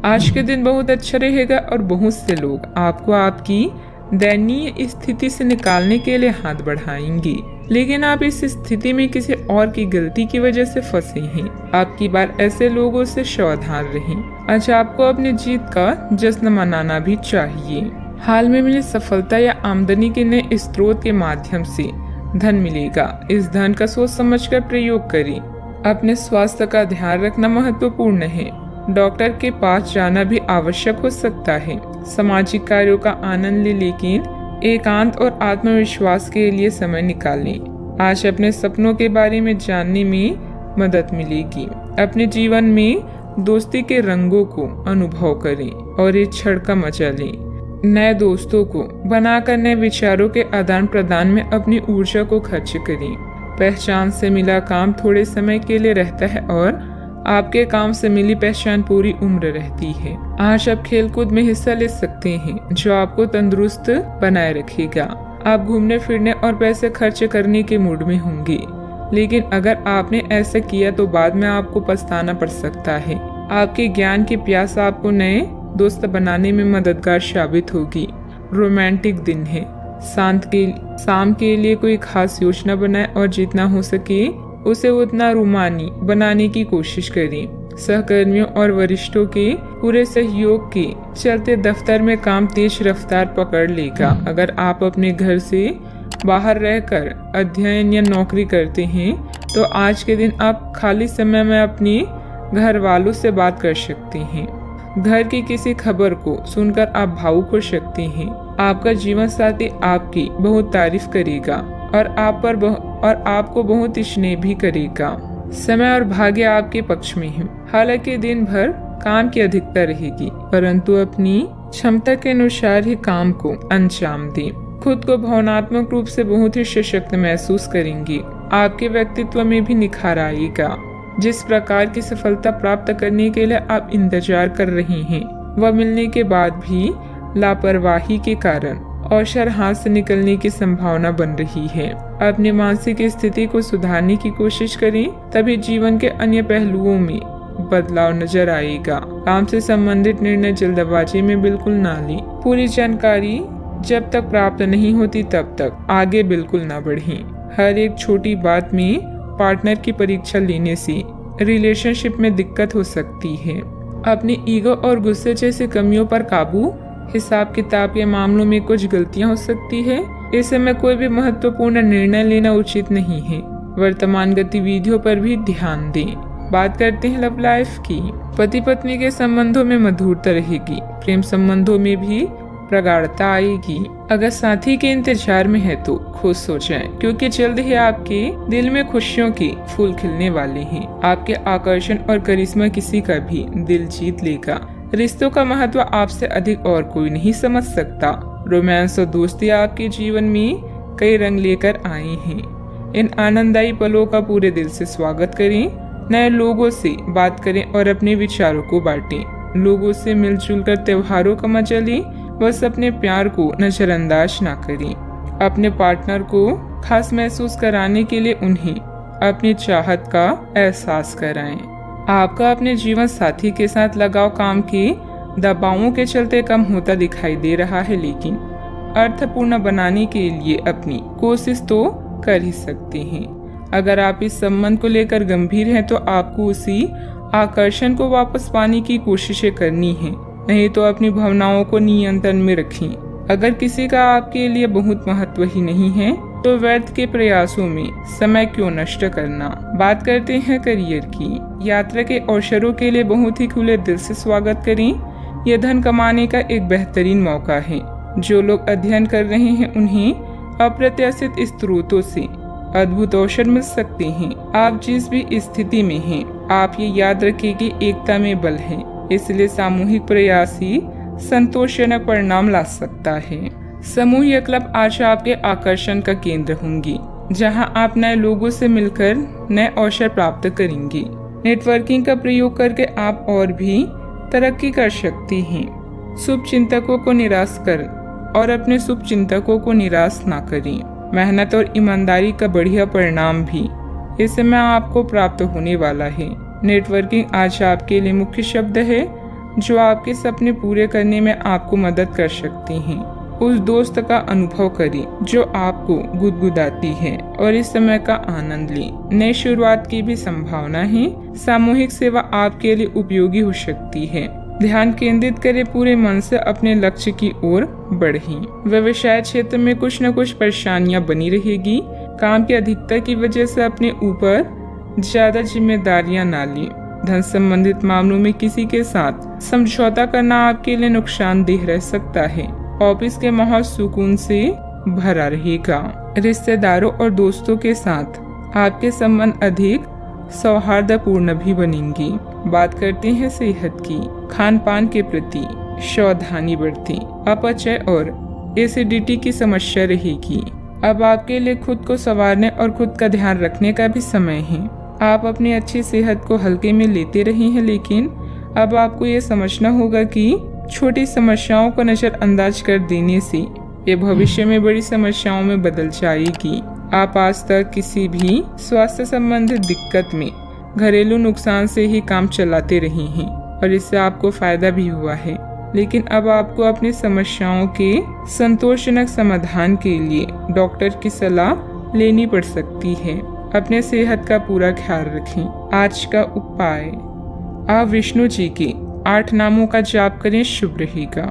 आज के दिन बहुत अच्छा रहेगा और बहुत से लोग आपको आपकी दयनीय स्थिति से निकालने के लिए हाथ बढ़ाएंगे, लेकिन आप इस स्थिति में किसी और की गलती की वजह से फंसे हैं। आपकी बार ऐसे लोगों से सावधान रहें। आज आपको अपनी जीत का जश्न मनाना भी चाहिए। हाल में मिली सफलता या आमदनी के नए स्रोत के माध्यम से धन मिलेगा। इस धन का सोच समझकर प्रयोग करें। अपने स्वास्थ्य का ध्यान रखना महत्वपूर्ण है। डॉक्टर के पास जाना भी आवश्यक हो सकता है। सामाजिक कार्यों का आनंद लें, लेकिन एकांत और आत्मविश्वास के लिए समय निकालें। आज अपने सपनों के बारे में जानने में मदद मिलेगी। अपने जीवन में दोस्ती के रंगों को अनुभव करें और इस क्षण का मजा लें। नए दोस्तों को बनाकर नए विचारों के आदान प्रदान में अपनी ऊर्जा को खर्च करें। पहचान से मिला काम थोड़े समय के लिए रहता है और आपके काम से मिली पहचान पूरी उम्र रहती है। आज आप खेलकूद में हिस्सा ले सकते हैं, जो आपको तंदुरुस्त बनाए रखेगा। आप घूमने फिरने और पैसे खर्च करने के मूड में होंगे, लेकिन अगर आपने ऐसा किया तो बाद में आपको पछताना पड़ सकता है। आपके ज्ञान की प्यास आपको नए दोस्त बनाने में मददगार साबित होगी। रोमांटिक दिन है। शाम के लिए कोई खास योजना बनाएं और जितना हो सके उसे उतना रोमानी बनाने की कोशिश करें। सहकर्मियों और वरिष्ठों के पूरे सहयोग के चलते दफ्तर में काम तेज रफ्तार पकड़ लेगा। अगर आप अपने घर से बाहर रहकर अध्ययन या नौकरी करते हैं तो आज के दिन आप खाली समय में अपने घर वालों से बात कर सकते हैं। घर की किसी खबर को सुनकर आप भावुक हो सकते हैं। आपका जीवन साथी आपकी बहुत तारीफ करेगा और आपको बहुत स्नेह भी करेगा। समय और भाग्य आपके पक्ष में है। हालांकि दिन भर काम की अधिकता रहेगी, परंतु अपनी क्षमता के अनुसार ही काम को अंजाम दें। खुद को भावनात्मक रूप से बहुत ही सशक्त महसूस करेंगे। आपके व्यक्तित्व में भी निखार आएगा। जिस प्रकार की सफलता प्राप्त करने के लिए आप इंतजार कर रहे हैं, वह मिलने के बाद भी लापरवाही के कारण अवसर हाथ से निकलने की संभावना बन रही है। अपनी मानसिक स्थिति को सुधारने की कोशिश करें, तभी जीवन के अन्य पहलुओं में बदलाव नजर आएगा। काम से संबंधित निर्णय जल्दबाजी में बिल्कुल ना लें। पूरी जानकारी जब तक प्राप्त नहीं होती तब तक आगे बिल्कुल ना बढ़ें। हर एक छोटी बात में पार्टनर की परीक्षा लेने से रिलेशनशिप में दिक्कत हो सकती है। अपनी ईगो और गुस्से जैसी कमियों पर काबू। हिसाब किताब के मामलों में कुछ गलतियां हो सकती है। इस समय कोई भी महत्वपूर्ण निर्णय लेना उचित नहीं है। वर्तमान गतिविधियों पर भी ध्यान दें। बात करते हैं लव लाइफ की। पति पत्नी के संबंधों में मधुरता रहेगी। प्रेम संबंधों में भी प्रगाढ़ता आएगी। अगर साथी के इंतजार में है तो खुश हो जाएं, क्योंकि जल्द ही आपके दिल में खुशियों के फूल खिलने वाले हैं। आपके आकर्षण और करिश्मा किसी का भी दिल जीत लेगा। रिश्तों का महत्व आपसे अधिक और कोई नहीं समझ सकता। रोमांस और दोस्ती आपके जीवन में कई रंग लेकर आए हैं। इन आनंददायी पलों का पूरे दिल से स्वागत करें। नए लोगों से बात करें और अपने विचारों को बांटें। लोगों से मिलजुल कर त्योहारों का मजा लें। बस अपने प्यार को नजरअंदाज ना करें। अपने पार्टनर को खास महसूस कराने के लिए उन्हें अपनी चाहत का एहसास कराएं। आपका अपने जीवन साथी के साथ लगाव काम के दबावों के चलते कम होता दिखाई दे रहा है, लेकिन अर्थपूर्ण बनाने के लिए अपनी कोशिश तो कर ही सकते हैं। अगर आप इस संबंध को लेकर गंभीर हैं तो आपको उसी आकर्षण को वापस पाने की कोशिशें करनी है, नहीं तो अपनी भावनाओं को नियंत्रण में रखें। अगर किसी का आपके लिए बहुत महत्व ही नहीं है तो व्यर्थ के प्रयासों में समय क्यों नष्ट करना। बात करते हैं करियर की। यात्रा के अवसरों के लिए बहुत ही खुले दिल से स्वागत करें। यह धन कमाने का एक बेहतरीन मौका है। जो लोग अध्ययन कर रहे हैं उन्हें अप्रत्याशित स्रोतों से अद्भुत अवसर मिल सकते हैं। आप जिस भी स्थिति में हैं, आप ये याद रखें कि एकता में बल है, इसलिए सामूहिक प्रयास ही संतोषजनक परिणाम ला सकता है। समूह क्लब आज आपके आकर्षण का केंद्र होंगी, जहां आप नए लोगों से मिलकर नए अवसर प्राप्त करेंगे। नेटवर्किंग का प्रयोग करके आप और भी तरक्की कर सकते हैं। शुभ चिंतकों को निराश कर और अपने शुभ चिंतकों को निराश ना करें। मेहनत और ईमानदारी का बढ़िया परिणाम भी इस समय आपको प्राप्त होने वाला है। नेटवर्किंग आज आपके लिए मुख्य शब्द है। जो आपके सपने पूरे करने में आपको मदद कर सकती हैं। उस दोस्त का अनुभव करें जो आपको गुदगुदाती है और इस समय का आनंद लें। नई शुरुआत की भी संभावना है। सामूहिक सेवा आपके लिए उपयोगी हो सकती है। ध्यान केंद्रित करें, पूरे मन से अपने लक्ष्य की ओर बढ़ें। व्यवसाय क्षेत्र में कुछ न कुछ परेशानियां बनी रहेगी। काम की अधिकता की वजह से अपने ऊपर ज्यादा जिम्मेदारियां ना लें। धन संबंधित मामलों में किसी के साथ समझौता करना आपके लिए नुकसानदेह रह सकता है। ऑफिस के माहौल सुकून से भरा रहेगा। रिश्तेदारों और दोस्तों के साथ आपके संबंध अधिक सौहार्दपूर्ण भी बनेंगे। बात करते हैं सेहत की। खान पान के प्रति सावधानी बरतें। अपचय और एसिडिटी की समस्या रहेगी। अब आपके लिए खुद को संवारने और खुद का ध्यान रखने का भी समय है। आप अपनी अच्छी सेहत को हल्के में लेते रहे हैं, लेकिन अब आपको ये समझना होगा कि छोटी समस्याओं को नजरअंदाज कर देने से ये भविष्य में बड़ी समस्याओं में बदल जाएगी। आप आज तक किसी भी स्वास्थ्य संबंधित दिक्कत में घरेलू नुकसान से ही काम चलाते रहे हैं और इससे आपको फायदा भी हुआ है, लेकिन अब आपको अपनी समस्याओं के संतोषजनक समाधान के लिए डॉक्टर की सलाह लेनी पड़ सकती है। अपने सेहत का पूरा ख्याल रखें। आज का उपाय, आप विष्णु जी के 8 नामों का जाप करें, शुभ रहेगा।